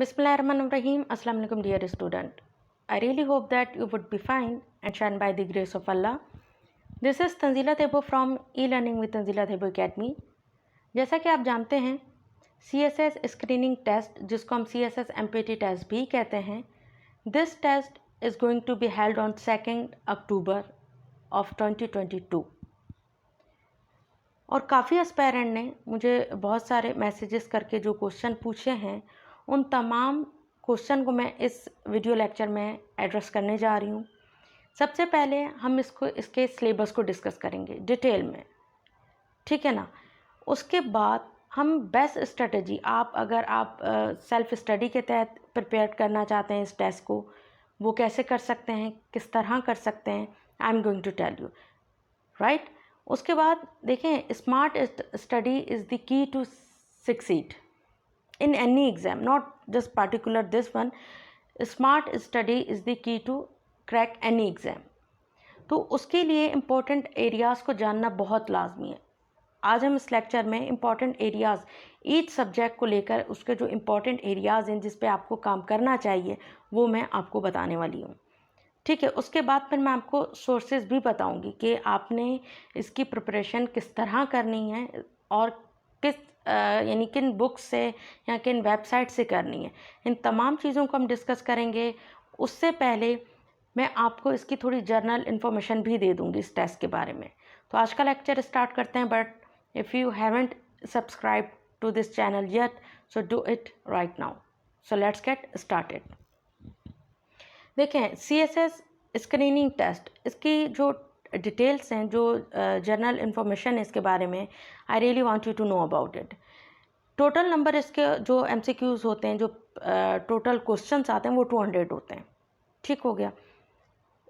Bismillahirrahmanirrahim. Assalamu alaikum dear student. I really hope that you would be fine and shine by the grace of Allah. This is Tanzila Thebo from E-Learning with Tanzila Thebo Academy. जैसा कि आप जानते हैं CSS screening test जिसको हम CSS MPT test भी कहते हैं, this test is going to be held on 2 October of 2022. और काफ़ी एस्पायरेंट ने मुझे बहुत सारे मैसेजेस करके जो क्वेश्चन पूछे हैं उन तमाम क्वेश्चन को मैं इस वीडियो लेक्चर में एड्रेस करने जा रही हूँ. सबसे पहले हम इसके सिलेबस को डिस्कस करेंगे डिटेल में, ठीक है ना. उसके बाद हम बेस्ट स्ट्रेटजी अगर आप सेल्फ स्टडी के तहत प्रिपेयर करना चाहते हैं इस टेस्ट को, वो कैसे कर सकते हैं, किस तरह कर सकते हैं, I am going to tell you, right. उसके बाद देखें, smart study is the key to succeed in any exam, not just particular this one. Smart study is the key to crack any exam. तो उसके लिए important areas को जानना बहुत लाजमी है. आज हम इस लेक्चर में इम्पॉर्टेंट एरियाज़ ईच सब्जेक्ट को लेकर उसके जो इम्पॉर्टेंट एरियाज़ हैं जिस पे आपको काम करना चाहिए वो मैं आपको बताने वाली हूँ, ठीक है. उसके बाद फिर मैं आपको सोर्सेज भी बताऊँगी कि आपने इसकी प्रिपरेशन किस तरह करनी है और किस यानी किन बुक्स से या किन वेबसाइट से करनी है. इन तमाम चीज़ों को हम डिस्कस करेंगे. उससे पहले मैं आपको इसकी थोड़ी जर्नल इन्फॉर्मेशन भी दे दूंगी इस टेस्ट के बारे में. तो आज का लेक्चर स्टार्ट करते हैं. But if you haven't subscribe to this channel yet, so do it right now. So let's get started. देखें, CSS स्क्रीनिंग टेस्ट, इसकी जो डिटेल्स हैं, जो जर्नल इन्फॉर्मेशन है इसके बारे में, I really want you to know about it. Total number इसके जो MCQs होते हैं, जो टोटल क्वेश्चंस आते हैं वो 200 होते हैं, ठीक हो गया.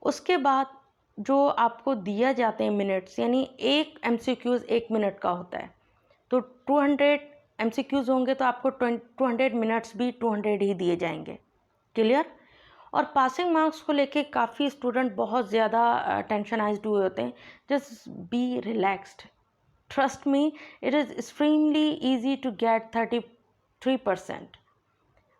उसके बाद जो आपको दिया जाते हैं मिनट्स, यानी एक MCQs 1 मिनट का होता है. तो 200 MCQs होंगे तो आपको 200 मिनट्स भी 200 ही दिए जाएंगे. क्लियर. और पासिंग मार्क्स को लेके काफ़ी स्टूडेंट बहुत ज़्यादा टेंशनाइज्ड हुए होते हैं. Just be relaxed, trust me, it is extremely easy to get 33%.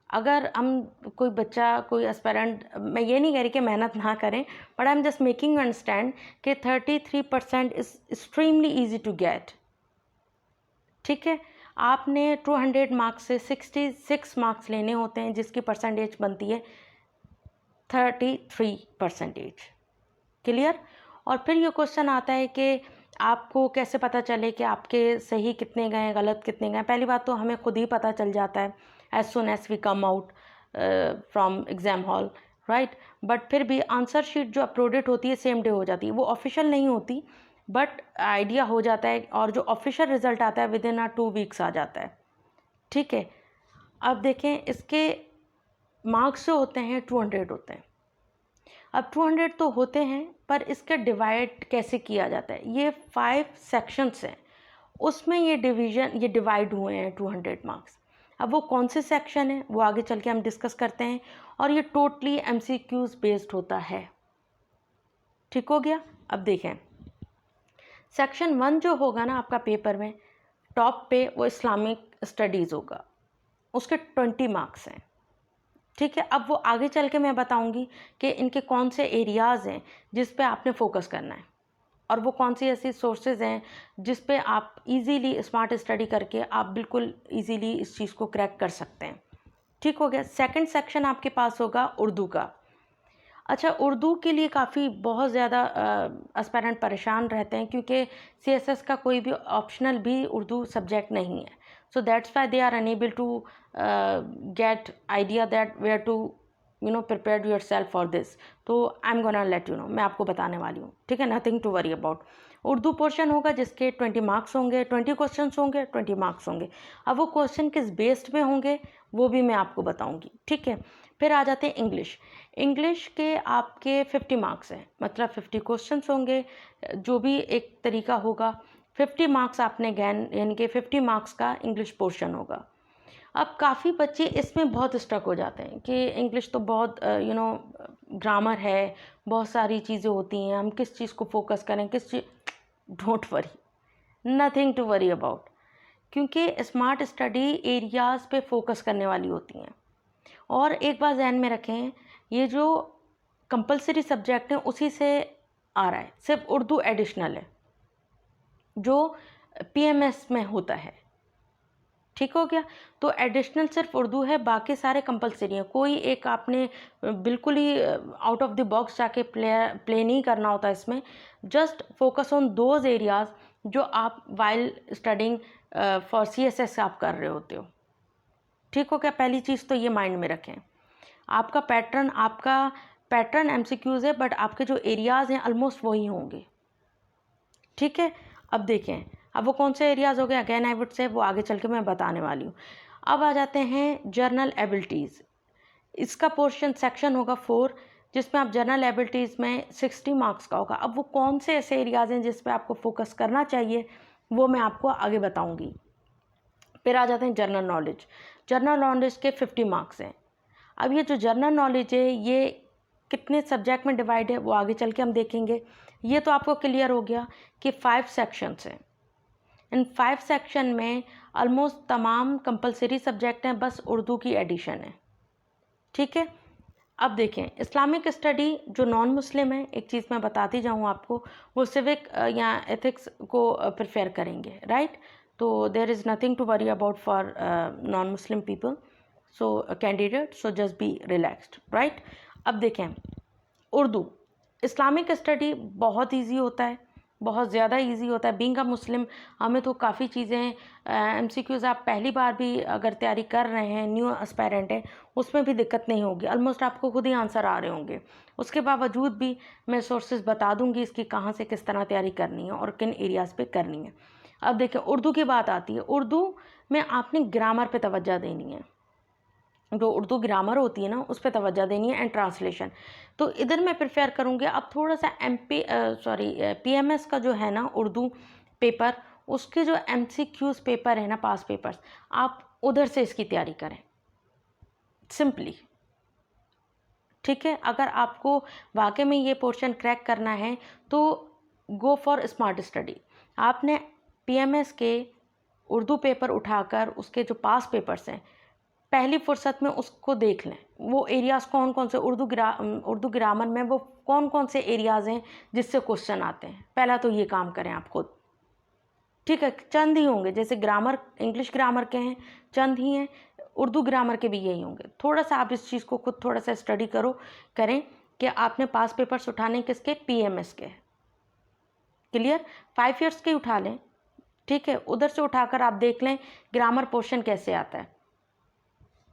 अगर हम कोई बच्चा, कोई एस्पिरेंट, मैं ये नहीं कह रही कि मेहनत ना करें, but I am just making understand कि 33% is extremely easy to get, ठीक है. आपने 200 मार्क्स से 66 मार्क्स लेने होते हैं जिसकी परसेंटेज बनती है 33%. क्लियर. और फिर ये क्वेश्चन आता है कि आपको कैसे पता चले कि आपके सही कितने गए, गलत कितने गए. पहली बात तो हमें खुद ही पता चल जाता है as soon as we come out from exam hall, right. But फिर भी आंसर शीट जो अपलोडेड होती है सेम डे हो जाती है. वो ऑफिशियल नहीं होती बट आइडिया हो जाता है, और जो ऑफिशियल रिज़ल्ट आता है विद इन 2 वीक्स आ जाता है, ठीक है. अब देखें, इसके मार्क्स जो होते हैं 200 होते हैं. अब 200 तो होते हैं, पर इसका डिवाइड कैसे किया जाता है, ये 5 सेक्शंस हैं, उसमें ये डिवाइड हुए हैं 200 मार्क्स. अब वो कौन से सेक्शन है वो आगे चल के हम डिस्कस करते हैं. और ये टोटली MCQs बेस्ड होता है, ठीक हो गया. अब देखें, सेक्शन 1 जो होगा ना आपका पेपर में, टॉप पे वो इस्लामिक स्टडीज़ होगा, उसके 20 मार्क्स हैं, ठीक है. अब वो आगे चल के मैं बताऊंगी कि इनके कौन से एरियाज़ हैं जिस पे आपने फोकस करना है, और वो कौन सी ऐसी सोर्सेज हैं जिस पे आप इजीली स्मार्ट स्टडी करके आप बिल्कुल इजीली इस चीज़ को क्रैक कर सकते हैं, ठीक हो गया. सेकंड सेक्शन आपके पास होगा उर्दू का. अच्छा, उर्दू के लिए काफ़ी बहुत ज़्यादा एस्पिरेंट परेशान रहते हैं क्योंकि CSS का कोई भी ऑप्शनल भी उर्दू सब्जेक्ट नहीं है. So that's why they are unable to get idea that where to prepare yourself for this. तो I'm gonna let you know, मैं आपको बताने वाली हूँ, ठीक है. nothing to worry about. Urdu portion होगा जिसके 20 मार्क्स होंगे, 20 क्वेश्चंस होंगे, 20 मार्क्स होंगे. अब वो क्वेश्चन किस बेस्ड पे होंगे वो भी मैं आपको बताऊँगी, ठीक है. फिर आ जाते हैं इंग्लिश. इंग्लिश के आपके 50 मार्क्स हैं, मतलब 50 क्वेश्चंस होंगे, जो भी एक तरीका होगा. 50 मार्क्स आपने गैन, यानी कि 50 मार्क्स का इंग्लिश पोर्शन होगा. अब काफ़ी बच्चे इसमें बहुत स्टक हो जाते हैं कि इंग्लिश तो बहुत ग्रामर है, बहुत सारी चीज़ें होती हैं, हम किस चीज़ को फोकस करें, किस चीज़. Don't worry, nothing to worry about, क्योंकि स्मार्ट स्टडी एरियाज़ पे फोकस करने वाली होती हैं. और एक बात ध्यान में रखें, ये जो कंपलसरी सब्जेक्ट है उसी से आ रहा है, सिर्फ उर्दू एडिशनल है जो पीएमएस में होता है। ठीक हो गया। तो एडिशनल सिर्फ उर्दू है, बाकी सारे कंपलसरी हैं। कोई एक आपने बिल्कुल ही आउट ऑफ द बॉक्स जाके प्ले नहीं करना होता इसमें। Just focus on those areas जो आप वाइल स्टडिंग फॉर सीएसएस आप कर रहे होते हो। ठीक हो गया। पहली चीज़ तो ये माइंड में रखें। आपका पैटर्न एमसीक्यूज़ है, बट आपके जो एरियाज़ हैं ऑलमोस्ट वही होंगे। ठीक है। अब देखें, अब वो कौन से एरियाज़ हो गए, अगेन आई वुड से वो आगे चल के मैं बताने वाली हूँ। अब आ जाते हैं जर्नल एबिलिटीज़। इसका पोर्शन सेक्शन होगा 4, जिसमें आप जर्नल एबिलिटीज़ में 60 मार्क्स का होगा। अब वो कौन से ऐसे एरियाज़ हैं जिस पे आपको फोकस करना चाहिए, वो मैं आपको आगे बताऊँगी। फिर आ जाते हैं जनरल नॉलेज। जनरल नॉलेज के 50 मार्क्स हैं। अब ये जो जनरल नॉलेज है ये कितने सब्जेक्ट में डिवाइड है वो आगे चल के हम देखेंगे। ये तो आपको क्लियर हो गया कि 5 सेक्शंस हैं। इन 5 सेक्शन में ऑलमोस्ट तमाम कंपलसरी सब्जेक्ट हैं, बस उर्दू की एडिशन है। ठीक है। अब देखें, इस्लामिक स्टडी जो नॉन मुस्लिम है, एक चीज़ मैं बताती जाऊँ आपको, वो सिविक या एथिक्स को प्रेफर करेंगे, राइट। तो there is nothing to worry about for non Muslim people, so candidate, so just be relaxed, right. अब देखें, उर्दू इस्लामिक स्टडी बहुत इजी होता है, बहुत ज़्यादा इजी होता है। बीइंग अ मुस्लिम हमें तो काफ़ी चीज़ें एमसीक्यूज़ आप पहली बार भी अगर तैयारी कर रहे हैं, न्यू एस्पायरेंट है, उसमें भी दिक्कत नहीं होगी। ऑलमोस्ट आपको खुद ही आंसर आ रहे होंगे। उसके बावजूद भी मैं सोर्सेज बता दूंगी इसकी, कहाँ से किस तरह तैयारी करनी है और किन एरियाज़ पे करनी है। अब देखें, उर्दू की बात आती है। उर्दू में आपने ग्रामर पे तवज्जो देनी है। जो उर्दू ग्रामर होती है ना, उस पर तवज्जो देनी है, एंड ट्रांसलेशन। तो इधर मैं प्रेफर करूँगी अब थोड़ा सा पीएमएस का जो है ना उर्दू पेपर, उसके जो एमसीक्यूज़ पेपर है ना, पास पेपर्स, आप उधर से इसकी तैयारी करें सिंपली। ठीक है। अगर आपको वाकई में ये पोर्शन क्रैक करना है तो गो फॉर स्मार्ट स्टडी। आपने पीएमएस के उर्दू पेपर उठाकर उसके जो पास पेपर्स हैं, पहली फुर्सत में उसको देख लें। वो एरियाज़ कौन कौन से उर्दू ग्रामर में वो कौन कौन से एरियाज़ हैं जिससे क्वेश्चन आते हैं, पहला तो ये काम करें आप खुद। ठीक है। चंद ही होंगे, जैसे ग्रामर इंग्लिश ग्रामर के हैं चंद ही हैं, उर्दू ग्रामर के भी यही होंगे। थोड़ा सा आप इस चीज़ को खुद थोड़ा सा स्टडी करें कि आपने पास पेपर्स उठाने किसके, पीएमएस के। क्लियर। 5 ईयर्स के उठा लें। ठीक है। उधर से उठाकर आप देख लें ग्रामर पोर्शन कैसे आता है।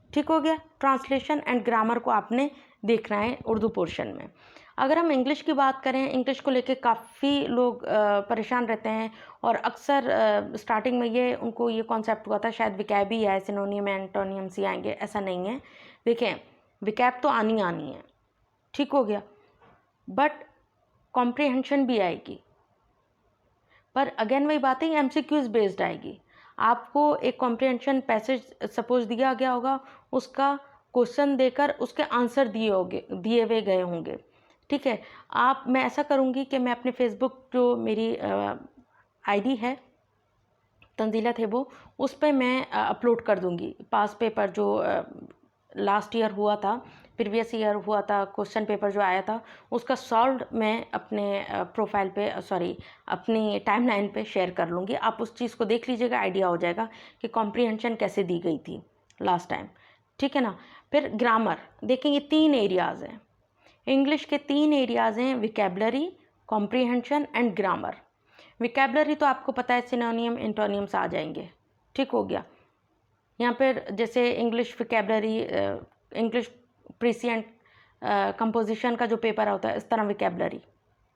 ठीक हो गया। ट्रांसलेशन एंड ग्रामर को आपने देखना है उर्दू पोर्शन में। अगर हम इंग्लिश की बात करें, इंग्लिश को लेके काफ़ी लोग परेशान रहते हैं, और अक्सर स्टार्टिंग में ये उनको ये कॉन्सेप्ट हुआ था शायद विकैब ही है, सिनोनियम एंटोनियम्स ही आएंगे। ऐसा नहीं है। देखें, विकैब तो आनी है। ठीक हो गया। बट कॉम्प्रिहेंशन भी आएगी, पर अगेन वही बात है, एमसीक्यूज़ बेस्ड आएगी। आपको एक कॉम्प्रिहेंशन पैसेज सपोज दिया गया होगा, उसका क्वेश्चन देकर उसके आंसर दिए हुए गए होंगे। ठीक है। मैं ऐसा करूँगी कि मैं अपने फेसबुक जो मेरी आईडी है तंजीला थेबो, उस पर मैं अपलोड कर दूँगी पास पेपर जो लास्ट ईयर हुआ था, प्रीवियस ईयर हुआ था, क्वेश्चन पेपर जो आया था उसका सॉल्व मैं अपने प्रोफाइल पे अपनी टाइमलाइन पे शेयर कर लूँगी। आप उस चीज़ को देख लीजिएगा, आइडिया हो जाएगा कि कॉम्प्रिहेंशन कैसे दी गई थी लास्ट टाइम। ठीक है ना। फिर ग्रामर देखें, ये 3 एरियाज़ हैं। इंग्लिश के 3 एरियाज़ हैं, vocabulary, comprehension and grammar. Vocabulary तो आपको पता है सिनोनियम एंटोनियम्स आ जाएंगे। ठीक हो गया। यहाँ पर जैसे इंग्लिश विकेबलरी, इंग्लिश प्रीसिएंट कंपोजिशन का जो पेपर होता है, इस तरह विकेबलरी।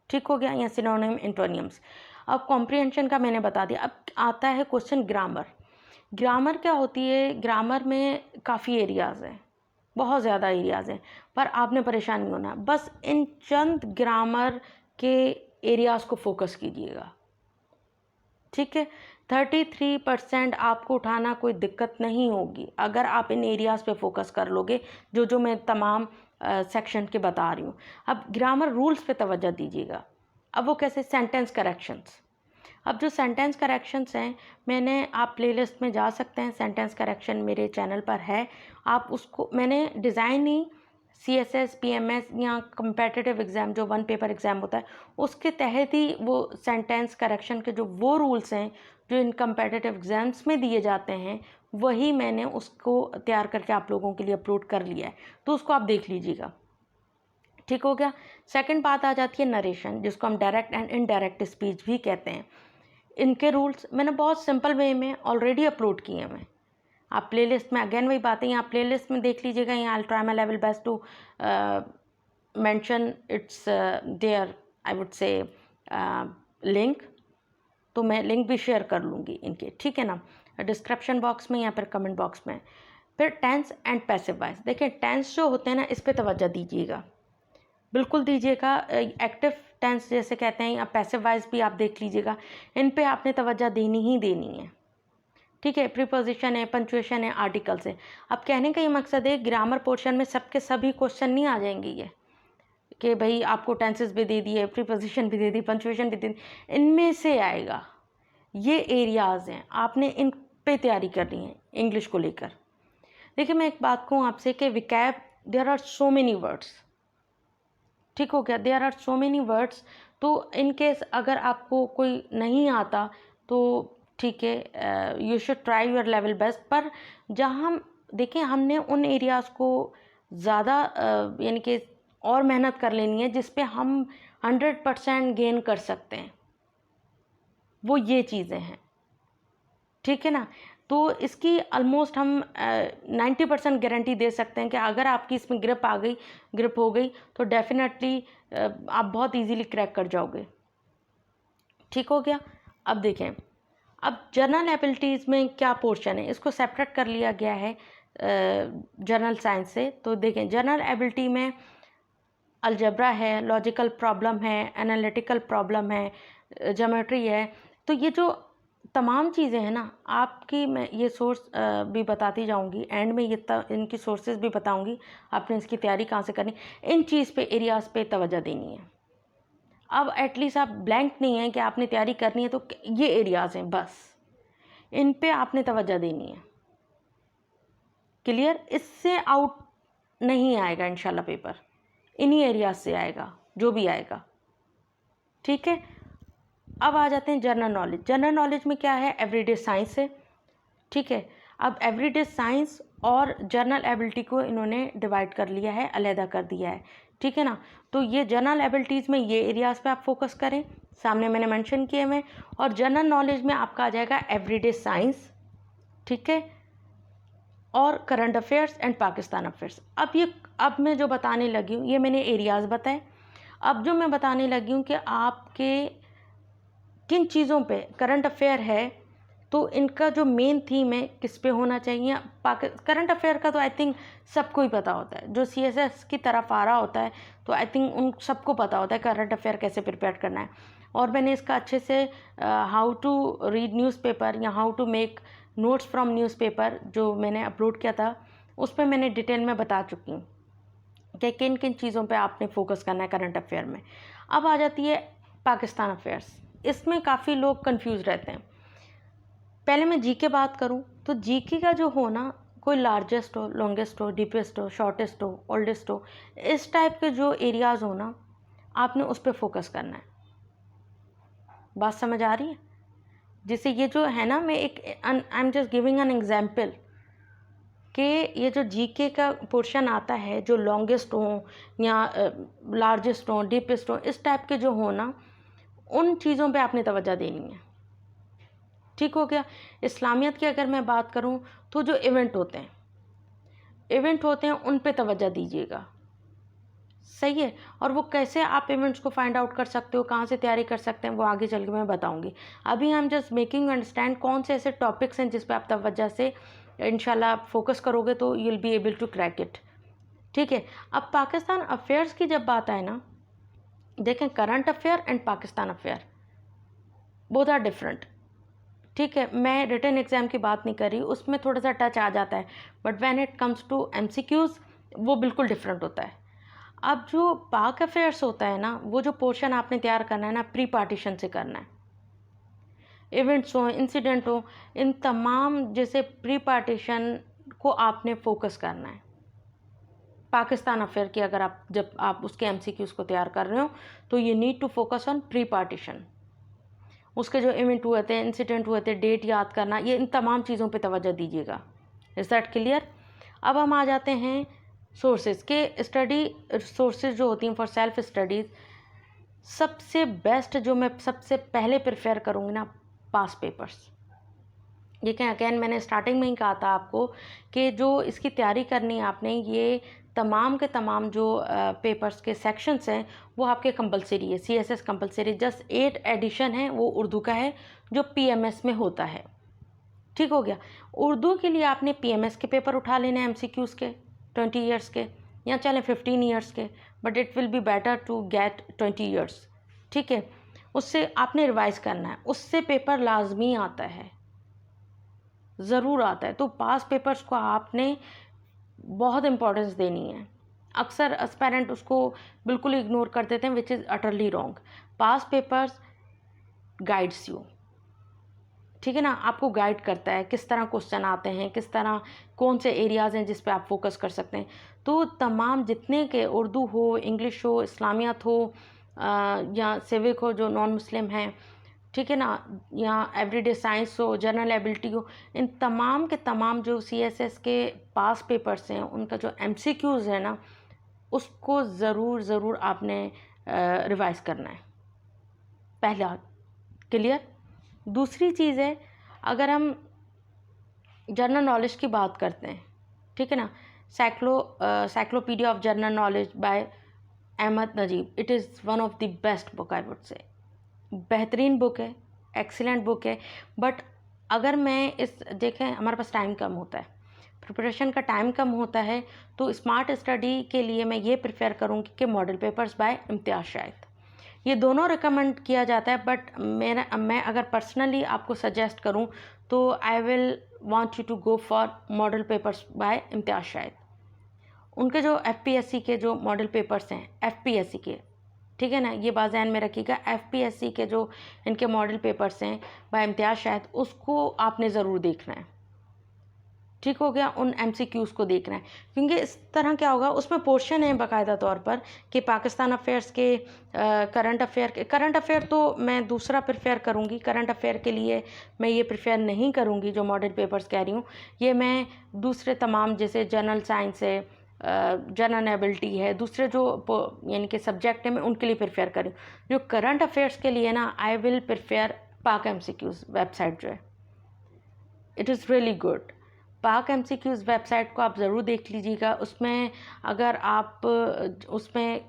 ठीक हो गया। या सिनोनिम एंटोनियम्स। अब कॉम्प्रिहेंशन का मैंने बता दिया। अब आता है क्वेश्चन ग्रामर। ग्रामर क्या होती है, ग्रामर में काफ़ी एरियाज़ हैं, बहुत ज़्यादा एरियाज़ हैं, पर आपने परेशान नहीं होना। बस इन चंद ग्रामर के एरियाज़ को फोकस कीजिएगा। ठीक है। 33% आपको उठाना कोई दिक्कत नहीं होगी अगर आप इन एरियाज़ पे फोकस कर लोगे जो मैं तमाम सेक्शन के बता रही हूँ। अब ग्रामर रूल्स पे तवज्जो दीजिएगा। अब वो कैसे, सेंटेंस करेक्शंस। अब जो सेंटेंस करेक्शंस हैं, आप प्लेलिस्ट में जा सकते हैं, सेंटेंस करेक्शन मेरे चैनल पर है। आप उसको मैंने डिज़ाइन ही CSS, PMS या कम्पेटिटिव एग्ज़ाम जो 1 पेपर एग्ज़ाम होता है, उसके तहत ही वो सेंटेंस करेक्शन के जो वो रूल्स हैं जो इन कम्पेटिटिव एग्ज़ाम्स में दिए जाते हैं, वही मैंने उसको तैयार करके आप लोगों के लिए अपलोड कर लिया है, तो उसको आप देख लीजिएगा। ठीक हो गया। सेकंड बात आ जाती है नरेशन, जिसको हम डायरेक्ट एंड इनडायरेक्ट स्पीच भी कहते हैं। इनके रूल्स मैंने बहुत सिंपल वे में ऑलरेडी अपलोड किए हैं। मैं आप प्लेलिस्ट में अगेन वही बातें हैं, आप प्लेलिस्ट में देख लीजिएगा। यहाँ I try my level best to mention it's there, I would say link, तो मैं लिंक भी शेयर कर लूँगी इनके, ठीक है ना, डिस्क्रिप्शन बॉक्स में या फिर कमेंट बॉक्स में। फिर टेंस एंड पैसिव वॉइस, देखिए टेंस जो होते हैं ना, इस पर तवज्जो दीजिएगा, बिल्कुल दीजिएगा। एक्टिव टेंस जैसे कहते हैं, या पैसिव वॉइस भी आप देख लीजिएगा, इन पे आपने तवज्जो देनी ही देनी है, ठीक है। प्रीपोजिशन है, पंक्चुएशन है, आर्टिकल्स है। अब कहने का ये मकसद है, ग्रामर पोर्शन में सबके सभी क्वेश्चन नहीं आ जाएंगे ये कि भाई आपको टेंसेस भी दे दिए, प्रीपोजिशन भी दे दी, पंक्चुएशन भी दे दी, इनमें से आएगा। ये एरियाज़ हैं, आपने इन पे तैयारी करनी है इंग्लिश को लेकर। देखिए मैं एक बात कहूँ आपसे कि vocab, there are so many words, ठीक हो गया, there are so many words. तो इन केस अगर आपको कोई नहीं आता तो ठीक है, you should try your level best. पर जहाँ हम देखिए, हमने उन एरियाज़ को ज़्यादा यानी कि और मेहनत कर लेनी है जिस पे हम 100% गेन कर सकते हैं, वो ये चीज़ें हैं, ठीक है ना। तो इसकी ऑलमोस्ट हम 90% गारंटी दे सकते हैं कि अगर आपकी इसमें ग्रिप हो गई तो डेफिनेटली आप बहुत इजीली क्रैक कर जाओगे, ठीक हो गया। अब देखें, अब जनरल एबिलिटीज़ में क्या पोर्शन है, इसको सेपरेट कर लिया गया है जनरल साइंस से। तो देखें, जनरल एबिलिटी में अलजेब्रा है, लॉजिकल प्रॉब्लम है, एनालिटिकल प्रॉब्लम है, ज्योमेट्री है। तो ये जो तमाम चीज़ें हैं ना, आपकी मैं ये सोर्स भी बताती जाऊंगी, एंड में ये इनकी सोर्सेज भी बताऊंगी, आपने इसकी तैयारी कहाँ से करनी, इन चीज़ पे, एरियाज़ पे तवज्जो देनी है। अब एटलीस्ट आप ब्लैंक नहीं है कि आपने तैयारी करनी है, तो ये एरियाज़ हैं बस, इन पे आपने तवज्जो देनी है। क्लियर? इससे आउट नहीं आएगा इंशाल्लाह पेपर, इन्हीं एरियाज से आएगा जो भी आएगा, ठीक है। अब आ जाते हैं जनरल नॉलेज। जनरल नॉलेज में क्या है, एवरीडे साइंस है, ठीक है। अब एवरीडे साइंस और जनरल एबिलिटी को इन्होंने डिवाइड कर लिया है, अलहदा कर दिया है, ठीक है ना। तो ये जनरल एबिलिटीज़ में ये एरियाज़ पे आप फोकस करें, सामने मैंने मेंशन किए हुए। और जनरल नॉलेज में आपका आ जाएगा एवरीडे साइंस, ठीक है, और current affairs and Pakistan affairs. अब मैं जो बताने लगी हूँ, ये मैंने एरियाज़ बताए। अब जो मैं बताने लगी हूँ कि आपके किन चीज़ों पे करंट अफेयर है, तो इनका जो मेन थीम है किस पे होना चाहिए। करंट अफेयर का तो आई थिंक सबको ही पता होता है, जो CSS की तरफ आ रहा होता है, तो आई थिंक उन सबको पता होता है करंट अफेयर कैसे प्रिपेयर करना है। और मैंने इसका अच्छे से हाउ टू रीड न्यूज़पेपर या how to make notes from newspaper जो मैंने अपलोड किया था, उस पर मैंने डिटेल में बता चुकी हूँ कि किन किन चीज़ों पे आपने फोकस करना है करंट अफेयर में। अब आ जाती है पाकिस्तान अफेयर्स। इसमें काफ़ी लोग कंफ्यूज रहते हैं। पहले मैं जीके बात करूं तो जीके का जो हो ना, कोई लार्जेस्ट हो, लॉन्गेस्ट हो, डीपेस्ट हो, शॉर्टेस्ट हो, ओल्डेस्ट हो, इस टाइप के जो एरियाज़ हो ना, आपने उस पर फोकस करना है। बात समझ आ रही है? जैसे ये जो है ना, मैं आई am just giving an example कि ये जो जीके का पोर्शन आता है, जो लॉन्गेस्ट हो या लार्जेस्ट हो, डीपेस्ट हो, इस टाइप के जो हो ना, उन चीज़ों पे आपने तवज्जो देनी है, ठीक हो गया। इस्लामियत की अगर मैं बात करूं तो जो इवेंट होते हैं उन पे तवज्जो दीजिएगा, सही है। और वो कैसे आप इवेंट्स को फाइंड आउट कर सकते हो, कहाँ से तैयारी कर सकते हैं, वो आगे चल के मैं बताऊंगी। अभी आई am just making you understand कौन से ऐसे टॉपिक्स हैं जिस पे आप तवज्जो से इंशाल्लाह फोकस करोगे तो you will be able to crack it, ठीक है। अब पाकिस्तान अफेयर्स की जब बात आए ना, देखें current affair and Pakistan affair both are different, ठीक है। मैं रिटन एग्ज़ाम की बात नहीं कर रही, उसमें थोड़ा सा टच आ जाता है, but when it comes to MCQs वो बिल्कुल डिफरेंट होता है। अब जो पाक अफेयर्स होता है ना, वो जो पोर्शन आपने तैयार करना है ना, प्री पार्टीशन से करना है। इवेंट्स हो, इंसिडेंट हो, इन तमाम जैसे प्री पार्टीशन को आपने फोकस करना है। पाकिस्तान अफेयर की अगर आप जब आप उसके एमसीक्यूज़ को तैयार कर रहे हो तो you need to focus on pre partition. उसके जो इवेंट हुए थे, इंसिडेंट हुए थे, डेट याद करना, ये इन तमाम चीज़ों पे तवज्जो दीजिएगा। Is that clear? अब हम आ जाते हैं सोर्सेज के। स्टडी सोर्सेज जो होती हैं फॉर सेल्फ स्टडीज़, सबसे बेस्ट जो मैं सबसे पहले प्रेफर करूँगी ना, पास पेपर्स। देखिए अगेन मैंने स्टार्टिंग में ही कहा था आपको कि जो इसकी तैयारी करनी है आपने, ये तमाम के तमाम जो पेपर्स के सेक्शंस हैं वो आपके कंपलसरी है। सीएसएस कंपलसरी, जस्ट 8 एडिशन है वो उर्दू का है जो पीएमएस में होता है। ठीक हो गया। उर्दू के लिए आपने पीएमएस के पेपर उठा लेने हैं, एमसीक्यूज़ के 20 ईयर्स के या चलें 15 ईयर्स के, but it will be better to get 20 years. ठीक है, उससे आपने रिवाइज करना है, उससे पेपर लाजमी आता है, ज़रूर आता है। तो पास पेपर्स को आपने बहुत इम्पोर्टेंस देनी है। अक्सर एस्पायरेंट उसको बिल्कुल इग्नोर कर देते हैं, which is utterly wrong. Pass papers guides you, ठीक है ना, आपको गाइड करता है किस तरह क्वेश्चन आते हैं, किस तरह कौन से एरियाज़ हैं जिस पे आप फोकस कर सकते हैं। तो तमाम जितने के उर्दू हो, इंग्लिश हो, इस्लामियात हो या सिविक हो जो नॉन मुस्लिम हैं, ठीक है ना, या एवरीडे साइंस हो, जनरल एबिलिटी हो, इन तमाम के तमाम जो सीएसएस के पास पेपर्स हैं उनका जो एमसीक्यूज़ है ना, उसको ज़रूर आपने रिवाइज करना है। पहला क्लियर। दूसरी चीज़ है, अगर हम जनरल नॉलेज की बात करते हैं, ठीक है ना, cyclopedia of general knowledge by Ahmed Najeeb, it is one of the best book I would say. बेहतरीन बुक है, एक्सीलेंट बुक है। बट अगर मैं देखें हमारे पास टाइम कम होता है, प्रिपरेशन का टाइम कम होता है, तो स्मार्ट स्टडी के लिए मैं ये प्रेफर करूँगी कि model papers by Imtiaz Shahid, ये दोनों रिकमेंड किया जाता है। बट मैं अगर पर्सनली आपको सजेस्ट करूं तो I will want you to go for model papers by Imtiaz Shahid. उनके जो एफपीएससी के जो मॉडल पेपर्स हैं, एफपीएससी के, ठीक है ना, ये बात ध्यान में रखिएगा, एफपीएससी के जो इनके मॉडल पेपर्स हैं बाय इम्तियाज़ शाहिद, उसको आपने ज़रूर देखना है। ठीक हो गया, उन एमसीक्यूज़ को देखना है, क्योंकि इस तरह क्या होगा, उसमें पोर्शन है बाकायदा तौर पर कि पाकिस्तान अफेयर्स के, करंट अफेयर तो मैं दूसरा प्रेफर करूँगी। करंट अफेयर के लिए मैं ये प्रेफर नहीं करूँगी जो मॉडल पेपर्स कह रही हूँ, ये मैं दूसरे तमाम जैसे जनरल साइंस है, जनरल एबिलिटी है, दूसरे जो यानी कि सब्जेक्ट है, मैं उनके लिए प्रेफर करूँ। जो करंट अफेयर्स के लिए ना, आई विल प्रेफर पाक एमसीक्यूज़ वेबसाइट जो है, इट इज़ रियली गुड। पाक एमसीक्यूज़ वेबसाइट को आप ज़रूर देख लीजिएगा। उसमें अगर आप उसमें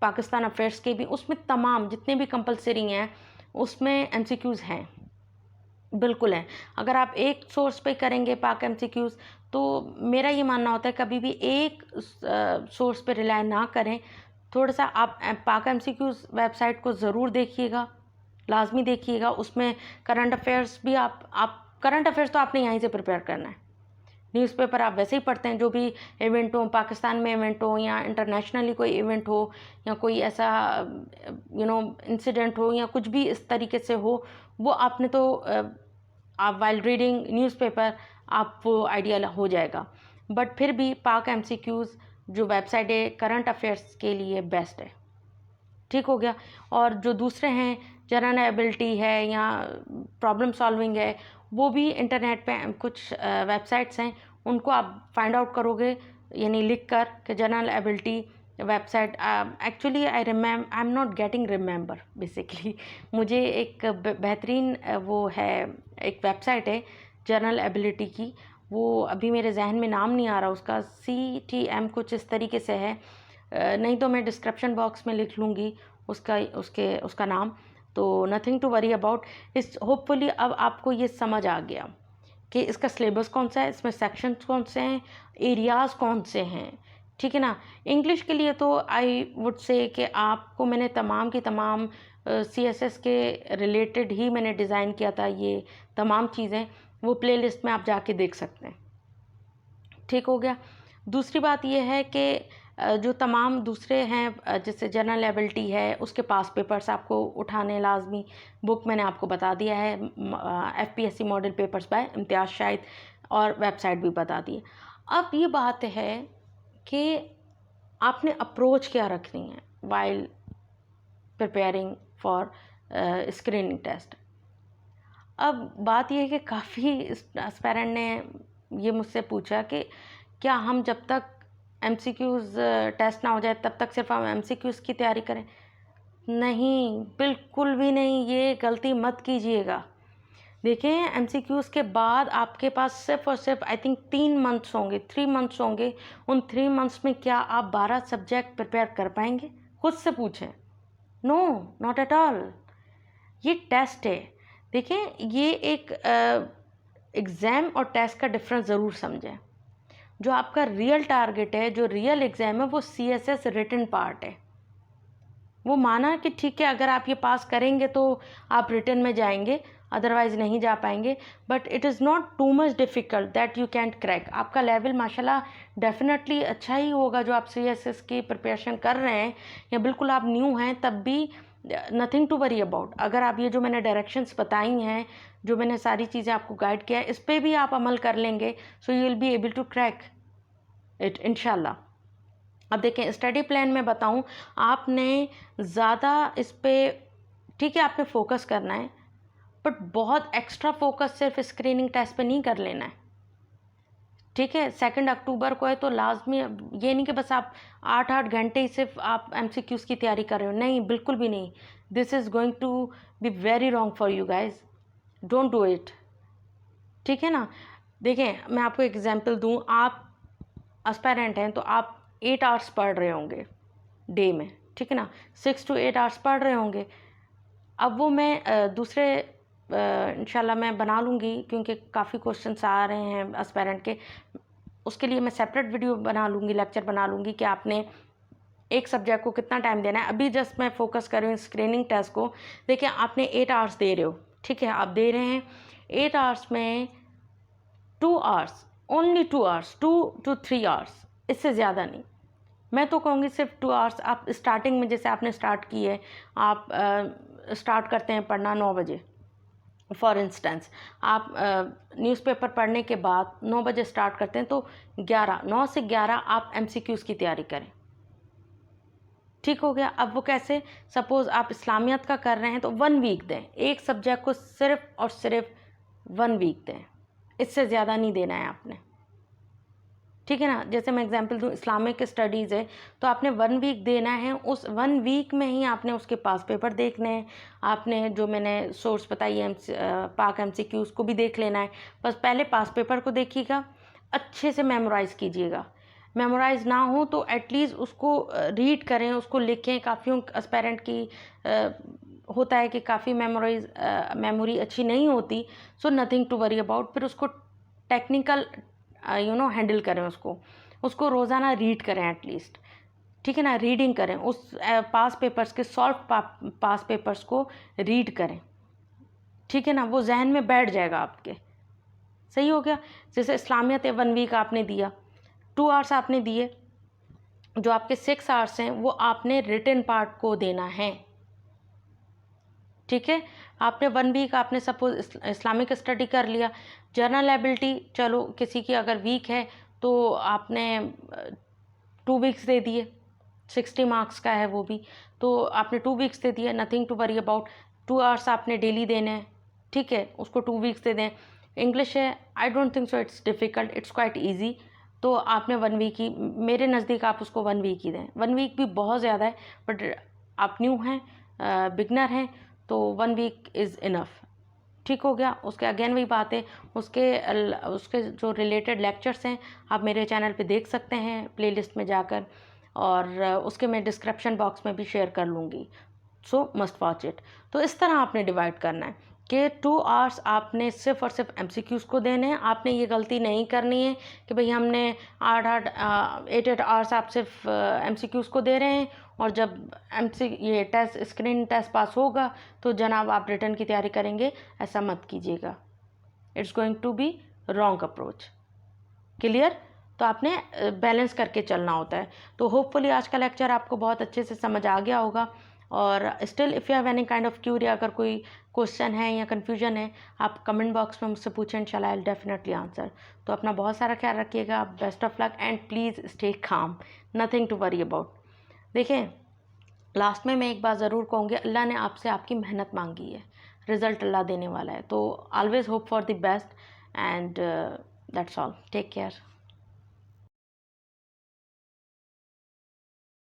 पाकिस्तान अफेयर्स के भी, उसमें तमाम जितने भी कंपलसरी हैं उसमें एमसीक्यूज़ हैं, बिल्कुल हैं। अगर आप एक सोर्स पे करेंगे पाक एमसीक्यूज़, तो मेरा ये मानना होता है कभी भी एक सोर्स पे रिलाय ना करें। थोड़ा सा आप पाक एमसीक्यूज़ वेबसाइट को ज़रूर देखिएगा, लाजमी देखिएगा। उसमें करंट अफेयर्स भी आप करंट अफेयर्स तो आपने यहीं से प्रिपेयर करना है। न्यूज़पेपर आप वैसे ही पढ़ते हैं, जो भी इवेंट हो, पाकिस्तान में इवेंट हो या इंटरनेशनली कोई इवेंट हो या कोई ऐसा इंसिडेंट हो या कुछ भी इस तरीके से हो, वो आपने तो आप वाइल रीडिंग न्यूज़पेपर आपको आइडिया हो जाएगा। बट फिर भी पाक एमसीक्यूज़ जो वेबसाइट है करंट अफेयर्स के लिए बेस्ट है। ठीक हो गया। और जो दूसरे हैं, जनरल एबिलिटी है या प्रॉब्लम सॉल्विंग है, वो भी इंटरनेट पे कुछ वेबसाइट्स हैं, उनको आप फाइंड आउट करोगे यानी लिख कर कि general ability website. Actually I am not getting remember basically. मुझे एक बेहतरीन वो है, एक वेबसाइट है जनरल एबिलिटी की, वो अभी मेरे जहन में नाम नहीं आ रहा उसका, CTM कुछ इस तरीके से है, नहीं तो मैं डिस्क्रिप्शन बॉक्स में लिख लूँगी उसका नाम। तो नथिंग टू वरी अबाउट इस। होपफुली अब आपको ये समझ आ गया कि इसका सिलेबस कौन सा है, इसमें सेक्शंस कौन से हैं, एरियाज़ कौन से हैं, ठीक है ना। इंग्लिश के लिए तो आई वुड से कि आपको मैंने तमाम की तमाम CSS के रिलेटेड ही मैंने डिज़ाइन किया था। ये तमाम चीज़ें वो प्लेलिस्ट में आप जाके देख सकते हैं। ठीक हो गया। दूसरी बात ये है कि जो तमाम दूसरे हैं जैसे जनरल एबिलिटी है उसके पास पेपर्स आपको उठाने लाजमी, बुक मैंने आपको बता दिया है, FPSC model papers by Imtiaz Shahid, और वेबसाइट भी बता दी है। अब ये बात है कि आपने अप्रोच क्या रखनी है while preparing for screening test. अब बात यह है कि काफ़ी एस्पायरेंट ने ये मुझसे पूछा कि क्या हम जब तक MCQs टेस्ट ना हो जाए तब तक सिर्फ हम MCQs की तैयारी करें। नहीं, बिल्कुल भी नहीं, ये गलती मत कीजिएगा। देखें, MCQs के बाद आपके पास सिर्फ और सिर्फ आई थिंक 3 मंथ्स होंगे, 3 मंथ्स होंगे। उन 3 मंथ्स में क्या आप 12 सब्जेक्ट प्रिपेयर कर पाएंगे? खुद से पूछें। No, not at all. ये टेस्ट है। देखें, ये एक एग्ज़ाम और टेस्ट का डिफरेंस ज़रूर समझें। जो आपका रियल टारगेट है, जो रियल एग्ज़ाम है, वो CSS रिटन पार्ट है। वो माना कि ठीक है, अगर आप ये पास करेंगे तो आप रिटन में जाएंगे, अदरवाइज़ नहीं जा पाएंगे। But it is not too much difficult that you can't crack. आपका लेवल माशाल्लाह डेफिनेटली अच्छा ही होगा जो आप CSS की प्रिपरेशन कर रहे हैं, या बिल्कुल आप न्यू हैं तब भी नथिंग टू वरी अबाउट। अगर आप ये जो मैंने डायरेक्शंस बताई हैं, जो मैंने सारी चीज़ें आपको गाइड किया है, इस पर भी आप अमल कर लेंगे, so you will be able to crack it इंशाल्लाह। अब देखें, स्टडी प्लान में बताऊं, आपने ज़्यादा इस पर ठीक है आपने फोकस करना है, बट बहुत एक्स्ट्रा फोकस सिर्फ स्क्रीनिंग टेस्ट पे नहीं कर लेना है। ठीक है, 2 अक्टूबर को है तो लाजमी ये नहीं कि बस आप 8-8 घंटे ही सिर्फ आप MCQs की तैयारी कर रहे हो। नहीं, बिल्कुल भी नहीं। This is going to be very wrong for you guys. Don't do it. ठीक है ना। देखें, मैं आपको एग्जांपल दूं, आप एस्पायरेंट हैं तो आप 8 आवर्स पढ़ रहे होंगे डे में, ठीक है ना, 6 to 8 आवर्स पढ़ रहे होंगे। अब वो मैं दूसरे इंशाल्लाह मैं बना लूँगी, क्योंकि काफ़ी क्वेश्चंस आ रहे हैं एस्पायरेंट के, उसके लिए मैं सेपरेट वीडियो बना लूँगी, लेक्चर बना लूँगी कि आपने एक सब्जेक्ट को कितना टाइम देना है। अभी जस्ट मैं फोकस कर रही हूँ स्क्रीनिंग टेस्ट को। देखिए, आपने 8 आवर्स दे रहे हो, ठीक है, आप दे रहे हैं 8 आवर्स में 2 hours, only 2 hours, 2 to 3 hours, इससे ज़्यादा नहीं। मैं तो कहूँगी सिर्फ 2 आवर्स। आप स्टार्टिंग में जैसे आपने स्टार्ट की है, आप स्टार्ट करते हैं पढ़ना 9 बजे फॉर इंस्टेंस, आप न्यूज़पेपर पढ़ने के बाद 9 बजे स्टार्ट करते हैं, तो 9 से 11 आप MCQs की तैयारी करें। ठीक हो गया। अब वो कैसे, सपोज़ आप इस्लामियत का कर रहे हैं तो 1 वीक दें, एक सब्जेक्ट को सिर्फ और सिर्फ 1 वीक दें, इससे ज़्यादा नहीं देना है आपने। ठीक है ना। जैसे मैं एग्जांपल दूं, इस्लामिक स्टडीज़ है तो आपने 1 वीक देना है, उस 1 वीक में ही आपने उसके पास पेपर देखने हैं, आपने जो मैंने सोर्स बताई है पाक MCQs को भी देख लेना है। बस पहले पास पेपर को देखिएगा, अच्छे से मेमोराइज़ कीजिएगा। मेमोराइज़ ना हो तो एटलीस्ट उसको रीड करें, उसको लिखें। काफ़ी एस्पायरेंट की होता है कि काफ़ी मेमोरी अच्छी नहीं होती, so nothing to worry about. फिर उसको टेक्निकल हैंडल करें, उसको रोज़ाना रीड करें एटलीस्ट, ठीक है ना, रीडिंग करें, उस पास पेपर्स के सॉल्व पास पेपर्स को रीड करें, ठीक है ना, वो जहन में बैठ जाएगा आपके। सही हो गया। जैसे इस्लामियत है, 1 वीक आपने दिया, 2 आवर्स आपने दिए, जो आपके 6 आवर्स हैं वो आपने रिटन पार्ट को देना है। ठीक है, आपने 1 वीक आपने सपोज इस्लामिक स्टडी कर लिया। जनरल एबिलिटी, चलो किसी की अगर वीक है तो आपने 2 वीक्स दे दिए, 60 मार्क्स का है वो भी, तो आपने 2 वीक्स दे दिए, nothing to worry about. 2 hours आपने डेली देने हैं, ठीक है, उसको 2 वीक्स दे दें। इंग्लिश है, I don't think so it's difficult, it's quite easy, तो आपने 1 वीक ही, मेरे नज़दीक आप उसको 1 वीक ही दें। 1 वीक भी बहुत ज़्यादा है, बट आप न्यू हैं, बिगनर हैं, तो 1 वीक इज़ इनफ। ठीक हो गया। उसके अगेन वही बात है, उसके जो रिलेटेड लेक्चर्स हैं आप मेरे चैनल पे देख सकते हैं प्लेलिस्ट में जाकर, और उसके मैं डिस्क्रिप्शन बॉक्स में भी शेयर कर लूँगी, सो मस्ट वॉच इट। तो इस तरह आपने डिवाइड करना है कि 2 आवर्स आपने सिर्फ और सिर्फ MCQs को देने हैं। आपने ये गलती नहीं करनी है कि भाई हमने 8 आवर्स आप सिर्फ MCQs को दे रहे हैं, और जब ये टेस्ट स्क्रीन टेस्ट पास होगा तो जनाब आप रिटर्न की तैयारी करेंगे। ऐसा मत कीजिएगा, it's going to be wrong approach. Clear. तो आपने बैलेंस करके चलना होता है। तो होपफुली आज का लेक्चर आपको बहुत अच्छे से समझ आ गया होगा। और still if you have any kind of query, अगर कोई क्वेश्चन है या कन्फ्यूजन है, आप कमेंट बॉक्स में मुझसे पूछें, इंशाल्लाह आई विल डेफिनेटली आंसर। तो अपना बहुत सारा ख्याल रखिएगा, best of luck and please stay calm, nothing to worry about. देखें, लास्ट में मैं एक बात ज़रूर कहूँगी, अल्लाह ने आपसे आपकी मेहनत मांगी है, रिज़ल्ट अल्लाह देने वाला है। तो always hope for the best and that's all. Take care.